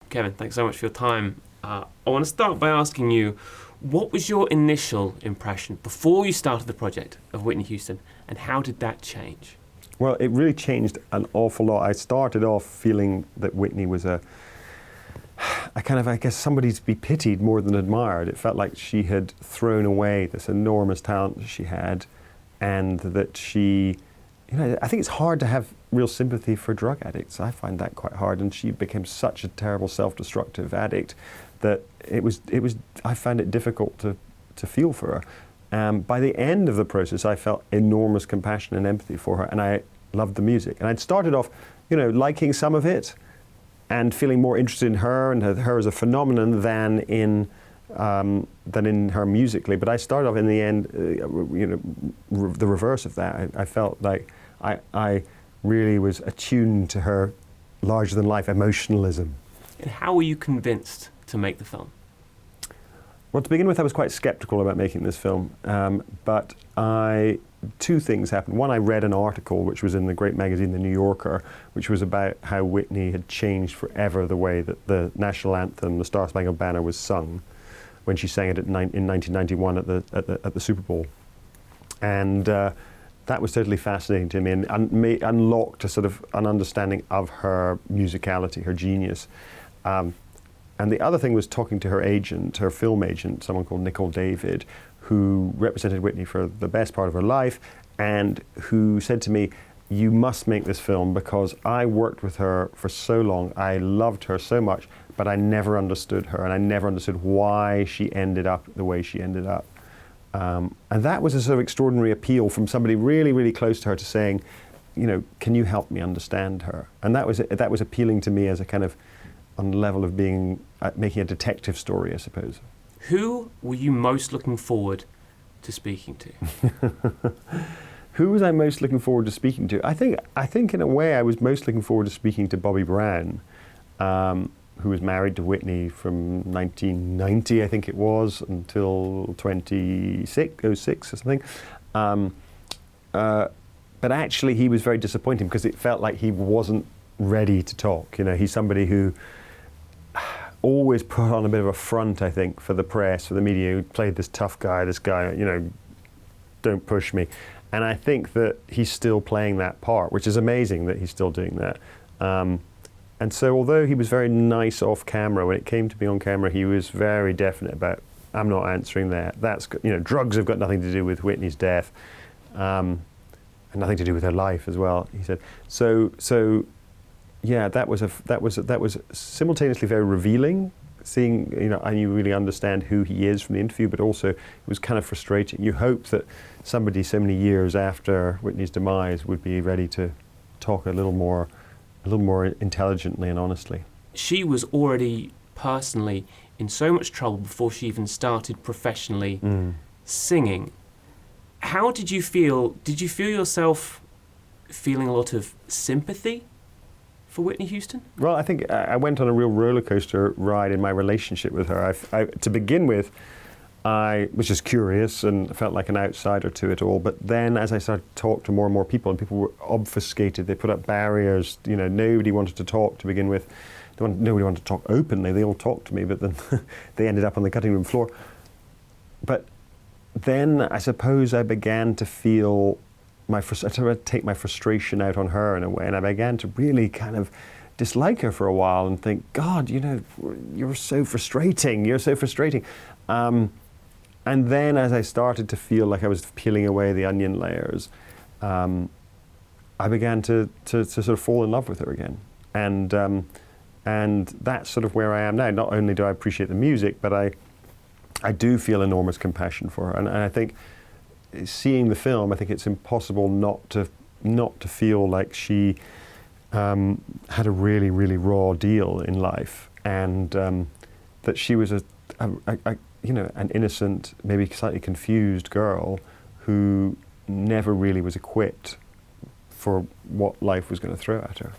Kevin, thanks so much for your time. I want to start by asking you, what was your initial impression before you started the project of Whitney Houston, and how did that change? Well, it really changed an awful lot. I started off feeling that Whitney was I guess, somebody to be pitied more than admired. It felt like she had thrown away this enormous talent that she had, and that she, I think it's hard to have real sympathy for drug addicts. I find that quite hard, and she became such a terrible self-destructive addict that I found it difficult to feel for her. By the end of the process, I felt enormous compassion and empathy for her, and I loved the music. And I'd started off, liking some of it, and feeling more interested in her and her as a phenomenon than in her musically. But I started off in the end, the reverse of that. I felt like I really was attuned to her larger-than-life emotionalism. And how were you convinced to make the film? Well, to begin with, I was quite skeptical about making this film, but two things happened. One, I read an article which was in the great magazine, The New Yorker, which was about how Whitney had changed forever the way that the national anthem, the Star Spangled Banner, was sung when she sang it in 1991 at the Super Bowl. And that was totally fascinating to me, and unlocked a sort of an understanding of her musicality, her genius. And the other thing was talking to her agent, her film agent, someone called Nicole David, who represented Whitney for the best part of her life, and who said to me, "You must make this film because I worked with her for so long, I loved her so much, but I never understood her, and I never understood why she ended up the way she ended up." And that was a sort of extraordinary appeal from somebody really, really close to her to saying, can you help me understand her? And that was appealing to me as a kind of, on the level of being, making a detective story, I suppose. Who were you most looking forward to speaking to? Who was I most looking forward to speaking to? I think in a way I was most looking forward to speaking to Bobby Brown, who was married to Whitney from 1990, I think it was, until 2006 or something. But actually he was very disappointing because it felt like he wasn't ready to talk. He's somebody who always put on a bit of a front, I think, for the press, for the media, who played this tough guy, don't push me. And I think that he's still playing that part, which is amazing that he's still doing that. And so although he was very nice off camera, when it came to be on camera, he was very definite about, I'm not answering that. That's, drugs have got nothing to do with Whitney's death, and nothing to do with her life as well, he said. So yeah, that was simultaneously very revealing, seeing, and you really understand who he is from the interview, but also it was kind of frustrating. You hope that somebody so many years after Whitney's demise would be ready to talk a little more intelligently and honestly. She was already personally in so much trouble before she even started professionally singing. How did you feel? Did you feel yourself feeling a lot of sympathy for Whitney Houston? Well, I think I went on a real roller coaster ride in my relationship with her. To begin with, I was just curious and felt like an outsider to it all. But then as I started to talk to more and more people, and people were obfuscated, they put up barriers, nobody wanted to talk to begin with. Nobody wanted to talk openly. They all talked to me, but then they ended up on the cutting room floor. But then I suppose I began to feel I tried to take my frustration out on her in a way, and I began to really kind of dislike her for a while and think, God, you're so frustrating. You're so frustrating. And then as I started to feel like I was peeling away the onion layers, I began to sort of fall in love with her again. And that's sort of where I am now. Not only do I appreciate the music, but I do feel enormous compassion for her. And I think seeing the film, I think it's impossible not to feel like she had a really, really raw deal in life, and that she was an innocent, maybe slightly confused girl who never really was equipped for what life was going to throw at her.